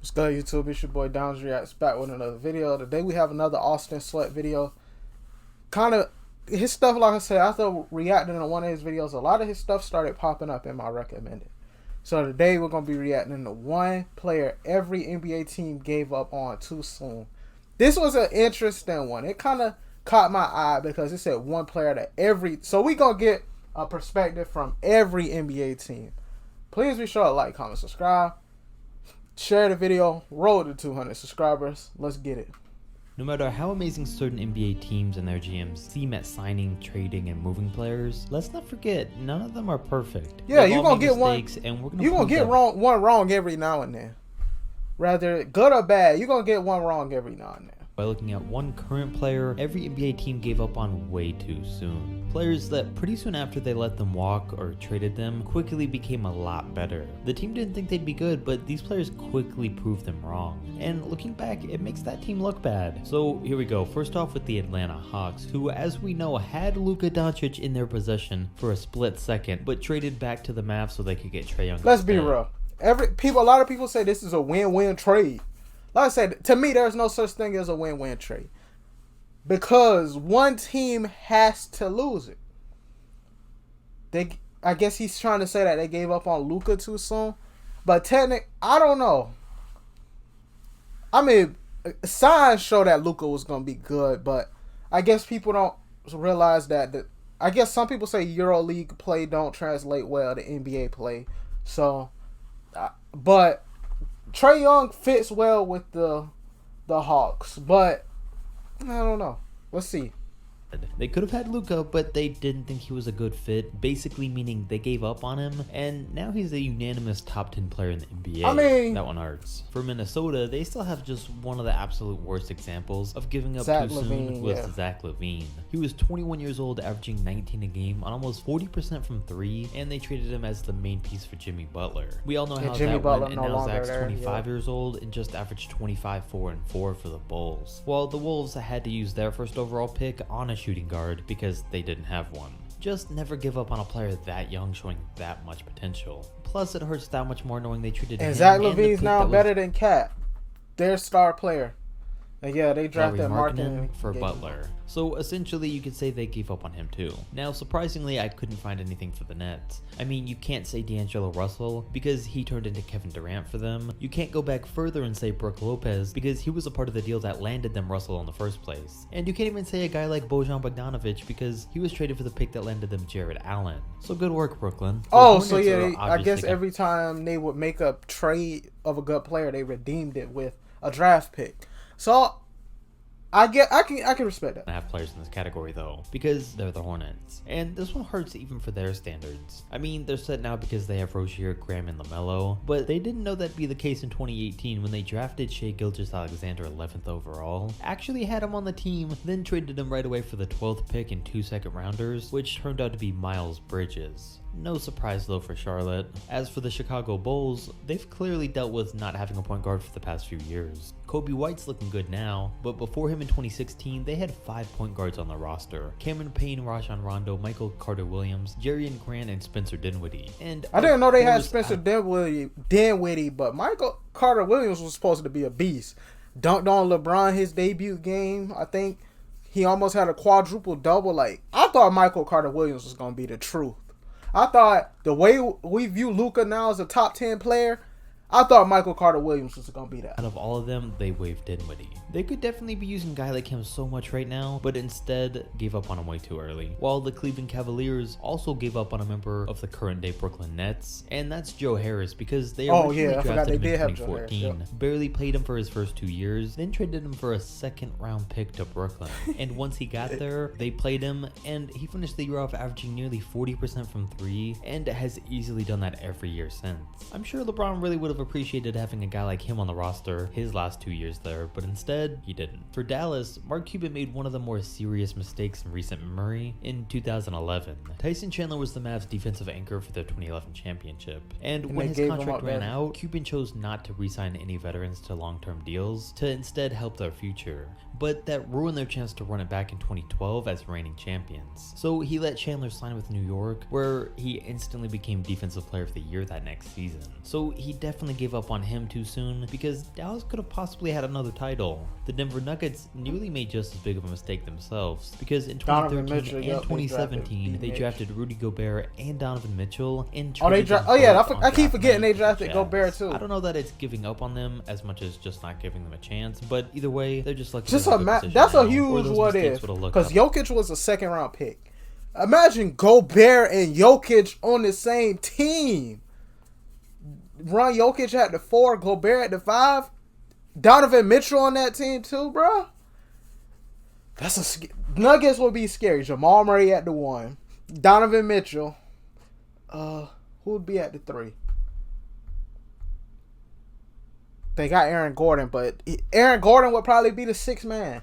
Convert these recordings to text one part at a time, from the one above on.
What's good, YouTube? It's your boy Downs Reacts back with another video. Today we have another Austin Sweat video. Kind of his stuff, like I said, after reacting to one of his videos, a lot of his stuff started popping up in my recommended. So today we're gonna be reacting to one player every NBA team gave up on too soon. This was an interesting one. It kind of caught my eye because it said one player that every. So we gonna get a perspective from every NBA team. Please be sure to like, comment, subscribe. Share the video, roll to 200 subscribers. Let's get it. No matter how amazing certain NBA teams and their GMs seem at signing, trading, and moving players, let's not forget none of them are perfect. Yeah, you're gonna get one. And we're gonna you're gonna get one wrong every now and then. Rather good or bad, you're gonna get one wrong every now and then. By looking at one current player every NBA team gave up on way too soon. Players that pretty soon after they let them walk or traded them quickly became a lot better. The team didn't think they'd be good, but these players quickly proved them wrong. And looking back, it makes that team look bad. So here we go. First off with the Atlanta Hawks, who as we know had Luka Doncic in their possession for a split second, but traded back to the Mavs so they could get Trae Young. Let's be real. A lot of people say this is a win-win trade. Like I said, to me, there's no such thing as a win-win trade. Because one team has to lose it. I guess he's trying to say that they gave up on Luka too soon. But technically, I don't know. I mean, signs show that Luka was going to be good. But I guess people don't realize that. I guess some people say EuroLeague play don't translate well to NBA play. So, but Trae Young fits well with the Hawks, but I don't know. Let's see. They could have had Luka, but they didn't think he was a good fit, basically meaning they gave up on him, and now he's a unanimous top 10 player in the NBA. I mean, that one hurts. For Minnesota, they still have just one of the absolute worst examples of giving up too soon with Zach LaVine. He was 21 years old, averaging 19 a game on almost 40% from three, and they traded him as the main piece for Jimmy Butler. We all know how that went, and now Zach's 25 years old and just averaged 25, 4, and 4 for the Bulls. While the Wolves had to use their first overall pick on a shooting guard because they didn't have one. Just never give up on a player that young showing that much potential. Plus it hurts that much more knowing they treated him. And Zach LaVine's now better than Cat, their star player. And yeah, they drafted Martin for Butler. So essentially you could say they gave up on him too. Now surprisingly, I couldn't find anything for the Nets. I mean, you can't say D'Angelo Russell because he turned into Kevin Durant for them. You can't go back further and say Brook Lopez because he was a part of the deal that landed them Russell in the first place. And you can't even say a guy like Bojan Bogdanovic because he was traded for the pick that landed them Jared Allen. So good work, Brooklyn. Oh, so yeah, I guess every time they would make a trade of a good player, they redeemed it with a draft pick. So I can respect that. I have players in this category though, because they're the Hornets. And this one hurts even for their standards. I mean, they're set now because they have Rozier, Graham, and LaMelo, but they didn't know that'd be the case in 2018 when they drafted Shai Gilgeous-Alexander 11th overall, actually had him on the team, then traded him right away for the 12th pick and 2 second-rounders, which turned out to be Miles Bridges. No surprise though for Charlotte. As for the Chicago Bulls, they've clearly dealt with not having a point guard for the past few years. Kobe White's looking good now, but before him in 2016, they had 5 point guards on the roster. Cameron Payne, Rajon Rondo, Michael Carter-Williams, Jerian Grant, and Spencer Dinwiddie. And I didn't know they had Spencer Dinwiddie, but Michael Carter-Williams was supposed to be a beast. Dunked on LeBron his debut game. I think he almost had a quadruple double. Like, I thought Michael Carter-Williams was going to be the truth. I thought the way we view Luka now as a top 10 player, I thought Michael Carter-Williams was going to be that. Out of all of them, they waived Dinwiddie. They could definitely be using a guy like him so much right now, but instead gave up on him way too early. While the Cleveland Cavaliers also gave up on a member of the current day Brooklyn Nets, and that's Joe Harris because they originally drafted him in 2014, barely played him for his first 2 years, then traded him for a second round pick to Brooklyn. And once he got there, they played him, and he finished the year off averaging nearly 40% from three, and has easily done that every year since. I'm sure LeBron really would have appreciated having a guy like him on the roster his last 2 years there, but instead he didn't. For Dallas, Mark Cuban made one of the more serious mistakes in recent memory in 2011. Tyson Chandler was the Mavs defensive anchor for their 2011 championship, and when his contract ran out, Cuban chose not to re-sign any veterans to long-term deals to instead help their future. But that ruined their chance to run it back in 2012 as reigning champions. So he let Chandler sign with New York, where he instantly became Defensive Player of the Year that next season. So he definitely definitely gave up on him too soon because Dallas could have possibly had another title. The Denver Nuggets nearly made just as big of a mistake themselves because in 2013 Mitchell, and yep, 2017 they drafted Rudy Gobert and Donovan Mitchell and I keep forgetting they drafted Gobert too. I don't know that it's giving up on them as much as just not giving them a chance, but either way, they're just like that's a huge what if, because Jokic was a second round pick. Imagine Gobert and Jokic on the same team. Run Jokic at the 4, Gobert at the 5, Donovan Mitchell on that team too, bro. Nuggets would be scary. Jamal Murray at the 1, Donovan Mitchell. Who would be at the 3? They got Aaron Gordon, but Aaron Gordon would probably be the 6th man.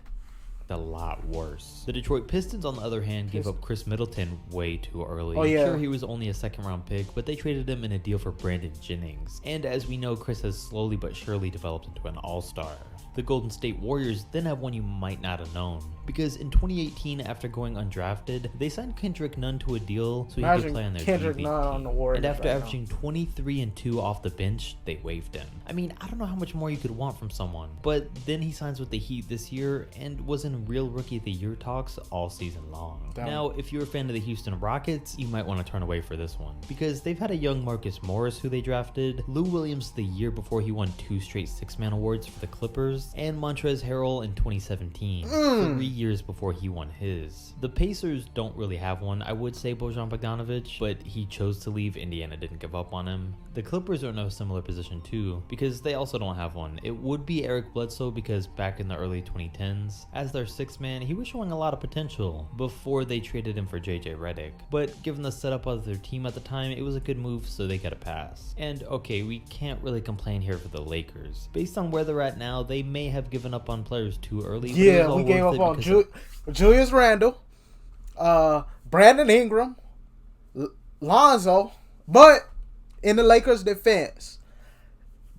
A lot worse. The Detroit Pistons, on the other hand, gave up Chris Middleton way too early. Sure, he was only a second-round pick, but they traded him in a deal for Brandon Jennings. And as we know, Chris has slowly but surely developed into an all-star. The Golden State Warriors then have one you might not have known, because in 2018, after going undrafted, they signed Kendrick Nunn to a deal so he could play on their Kendrick GV Nunn on the Warriors, and after averaging 23 and 2 off the bench, they waived him. I mean, I don't know how much more you could want from someone, but then he signs with the Heat this year and was in real Rookie of the Year talks all season long. Now, if you're a fan of the Houston Rockets, you might want to turn away for this one, because they've had a young Marcus Morris who they drafted, Lou Williams the year before he won 2 straight 6-man awards for the Clippers, and Montrezl Harrell in 2017, 3 years before he won his. The Pacers don't really have one. I would say Bojan Bogdanovic, but he chose to leave. Indiana didn't give up on him. The Clippers are in a similar position too, because they also don't have one. It would be Eric Bledsoe, because back in the early 2010s, as their 6th man, he was showing a lot of potential before they traded him for JJ Redick. But given the setup of their team at the time, it was a good move, so they got a pass. And okay, we can't really complain here for the Lakers. Based on where they're at now, they may have given up on players too early. Yeah, we gave up on Julius Randle, Brandon Ingram, Lonzo, but in the Lakers' defense,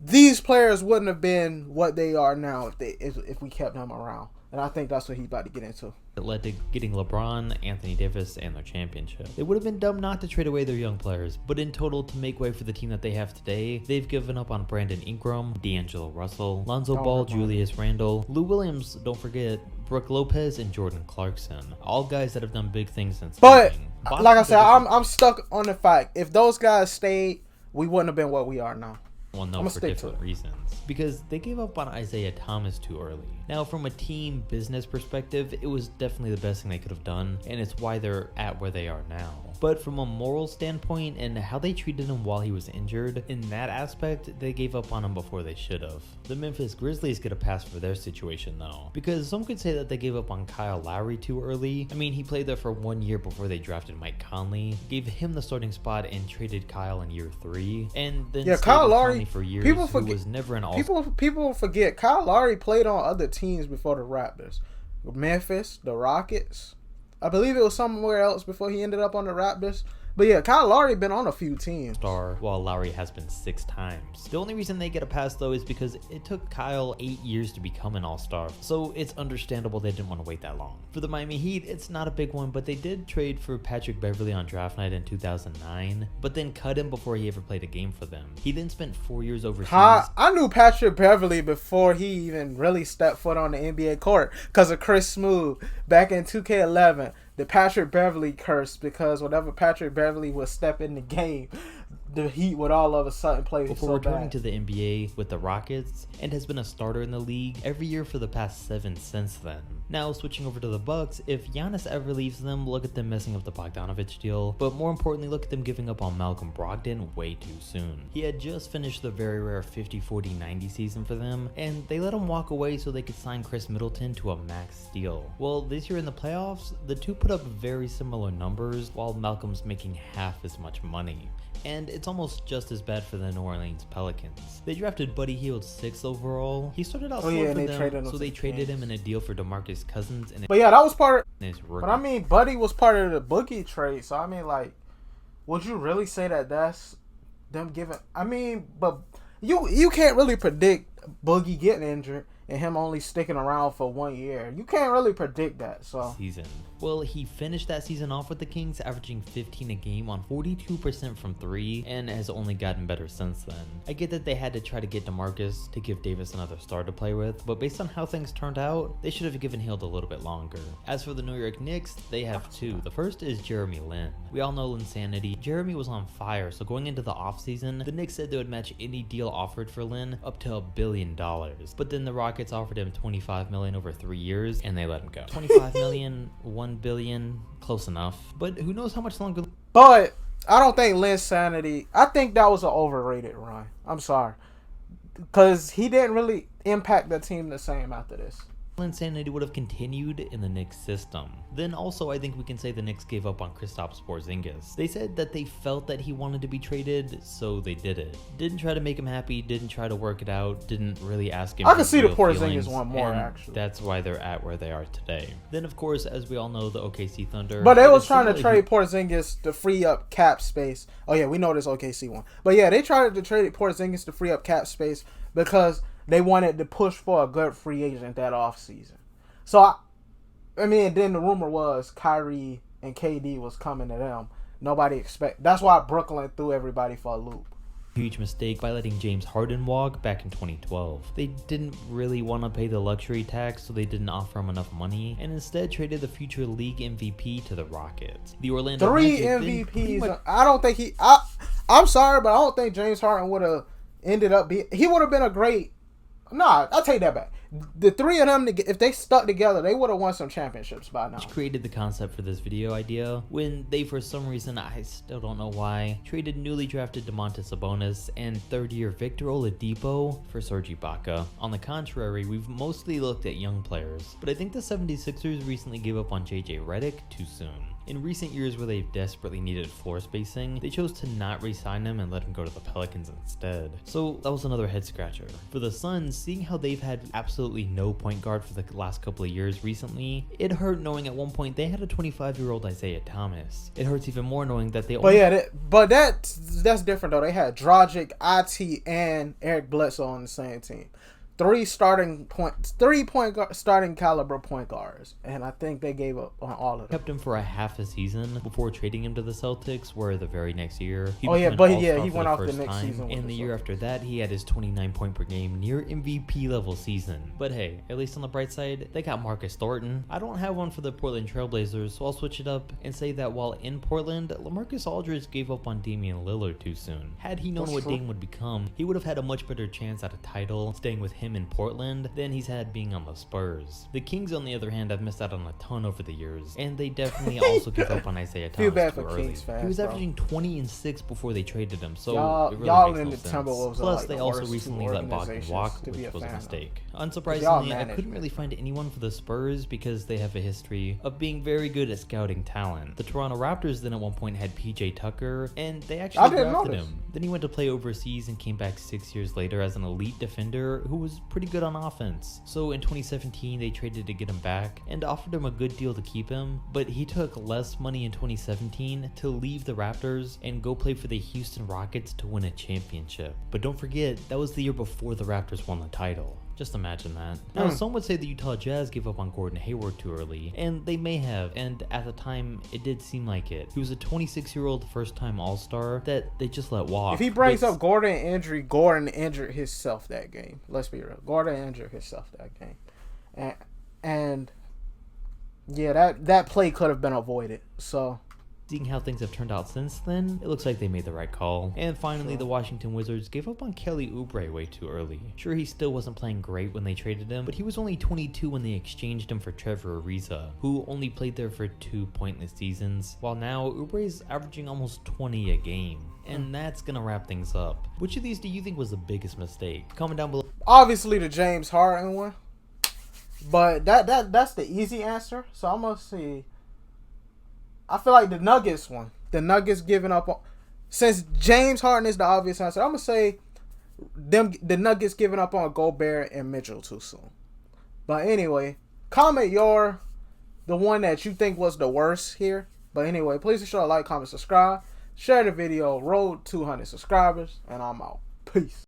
these players wouldn't have been what they are now if we kept them around. And I think that's what he's about to get into. It led to getting LeBron, Anthony Davis, and their championship. It would have been dumb not to trade away their young players, but in total, to make way for the team that they have today, they've given up on Brandon Ingram, D'Angelo Russell, Lonzo Ball, Julius Randle, Lou Williams, don't forget, Brooke Lopez, and Jordan Clarkson. All guys that have done big things since. But like I said, I'm stuck on the fact, if those guys stayed, we wouldn't have been what we are now. Well, no, for different reasons. Because they gave up on Isaiah Thomas too early. Now, from a team business perspective, it was definitely the best thing they could have done, and it's why they're at where they are now. But from a moral standpoint and how they treated him while he was injured, in that aspect, they gave up on him before they should have. The Memphis Grizzlies get a pass for their situation though, because some could say that they gave up on Kyle Lowry too early. I mean, he played there for 1 year before they drafted Mike Conley, gave him the starting spot, and traded Kyle in year 3, and then Kyle Lowry for years, who was never an all. People forget Kyle Lowry played on other teams before the Raptors, Memphis, the Rockets. I believe it was somewhere else before he ended up on the Raptors. But yeah, Kyle Lowry been on a few teams. While Lowry has been 6 times. The only reason they get a pass though is because it took Kyle 8 years to become an all-star. So it's understandable they didn't want to wait that long. For the Miami Heat, it's not a big one, but they did trade for Patrick Beverley on draft night in 2009, but then cut him before he ever played a game for them. He then spent 4 years overseas. I knew Patrick Beverley before he even really stepped foot on the NBA court because of Chris Smoot back in 2K11. The Patrick Beverley curse, because whenever Patrick Beverley would step in the game, the Heat would all of a sudden play before returning to the NBA with the Rockets, and has been a starter in the league every year for the past 7 since then. Now, switching over to the Bucks, if Giannis ever leaves them, look at them messing up the Bogdanovic deal, but more importantly, look at them giving up on Malcolm Brogdon way too soon. He had just finished the very rare 50-40-90 season for them, and they let him walk away so they could sign Chris Middleton to a max deal. Well, this year in the playoffs, the two put up very similar numbers, while Malcolm's making half as much money. And it's almost just as bad for the New Orleans Pelicans. They drafted Buddy Hield 6th overall. He started out slow for them, so they traded him in a deal for DeMarcus Cousins. But yeah, that was part of his rookie. But I mean, Buddy was part of the Boogie trade, so I mean, like, would you really say that that's them giving? I mean, but you can't really predict Boogie getting injured and him only sticking around for 1 year. You can't really predict that. So season. Well, he finished that season off with the Kings, averaging 15 a game on 42% from 3, and has only gotten better since then. I get that they had to try to get DeMarcus to give Davis another star to play with, but based on how things turned out, they should have given Hield a little bit longer. As for the New York Knicks, they have two. The first is Jeremy Lin. We all know Linsanity. Jeremy was on fire, so going into the offseason, the Knicks said they would match any deal offered for Lin up to $1 billion. But then the Rockets offered him $25 million over 3 years, and they let him go. $25 million, $1 billion, close enough. But who knows how much longer. But I don't think Linsanity. I think that was an overrated run. I'm sorry, because he didn't really impact the team the same after this. Insanity would have continued in the Knicks system. Then also I think we can say the Knicks gave up on Kristaps Porzingis. They said that they felt that he wanted to be traded, so they did it. Didn't try to make him happy, didn't try to work it out, didn't really ask him. I can see the Porzingis one more, actually. That's why they're at where they are today. Then of course, as we all know, the OKC Thunder. But they was trying to trade Porzingis to free up cap space. Oh yeah, we know this OKC one. But yeah, they tried to trade Porzingis to free up cap space because they wanted to push for a good free agent that offseason. So, I mean, then the rumor was Kyrie and KD was coming to them. Nobody That's why Brooklyn threw everybody for a loop. Huge mistake by letting James Harden walk back in 2012. They didn't really want to pay the luxury tax, so they didn't offer him enough money, and instead traded the future league MVP to the Rockets. The Orlando Magic MVPs. I don't think I'm sorry, but I don't think James Harden would have ended up being. He would have been a great. Nah, I'll take that back. The three of them, if they stuck together, they would have won some championships by now. Which created the concept for this video idea when they, for some reason, I still don't know why, traded newly drafted Domantas Sabonis and third-year Victor Oladipo for Serge Ibaka. On the contrary, we've mostly looked at young players, but I think the 76ers recently gave up on JJ Redick too soon. In recent years where they've desperately needed floor spacing, they chose to not re-sign him and let him go to the Pelicans instead. So that was another head scratcher. For the Suns, seeing how they've had absolutely no point guard for the last couple of years recently, it hurt knowing at one point they had a 25-year-old Isaiah Thomas. It hurts even more knowing that they only... But that's different though. They had Dragic, IT, and Eric Bledsoe on the same team. Three starting caliber point guards, and I think they gave up on all of them. Kept him for a half a season before trading him to the Celtics, where the very next year he he went off the next season. And the year after that, he had his 29 point per game, near MVP level season. But hey, at least on the bright side, they got Marcus Thornton. I don't have one for the Portland Trailblazers, so I'll switch it up and say that while in Portland, LaMarcus Aldridge gave up on Damian Lillard too soon. Had he known what Dame would become, he would have had a much better chance at a title staying with him in Portland than he's had being on the Spurs. The Kings, on the other hand, have missed out on a ton over the years, and they definitely also give up on Isaiah Thomas Feel bad too for early. Kings fans, He was averaging 20 and 6 before they traded him, so it really y'all makes in no the sense. Timberwolves Plus, like they the also worst recently two let Bogdan organizations walk, to be which was a fan of. mistake. Y'all Unsurprisingly, I manage couldn't really find anyone for the Spurs because they have a history of being very good at scouting talent. The Toronto Raptors then at one point had PJ Tucker, and they actually drafted him. Then he went to play overseas and came back 6 years later as an elite defender who was pretty good on offense. So in 2017, they traded to get him back and offered him a good deal to keep him, but he took less money in 2017 to leave the Raptors and go play for the Houston Rockets to win a championship. But don't forget, that was the year before the Raptors won the title. Just imagine that. Now, some would say the Utah Jazz gave up on Gordon Hayward too early, and they may have, and at the time, it did seem like it. He was a 26-year-old first-time All-Star that they just let walk. If he brings up Gordon injury, Gordon injured himself that game. Let's be real. Gordon injured himself that game. And yeah, that play could have been avoided. So... Seeing how things have turned out since then, it looks like they made the right call. And finally, the Washington Wizards gave up on Kelly Oubre way too early. Sure, he still wasn't playing great when they traded him, but he was only 22 when they exchanged him for Trevor Ariza, who only played there for 2 pointless seasons, while now Oubre's averaging almost 20 a game. And that's gonna wrap things up. Which of these do you think was the biggest mistake? Comment down below. Obviously the James Harden one, but that's the easy answer. So I'm gonna see. I feel like the Nuggets one. The Nuggets giving up on... Since James Harden is the obvious answer, I'm going to say the Nuggets giving up on Gobert and Mitchell too soon. But anyway, comment the one that you think was the worst here. But anyway, please be sure to like, comment, subscribe. Share the video. Road 200 subscribers. And I'm out. Peace.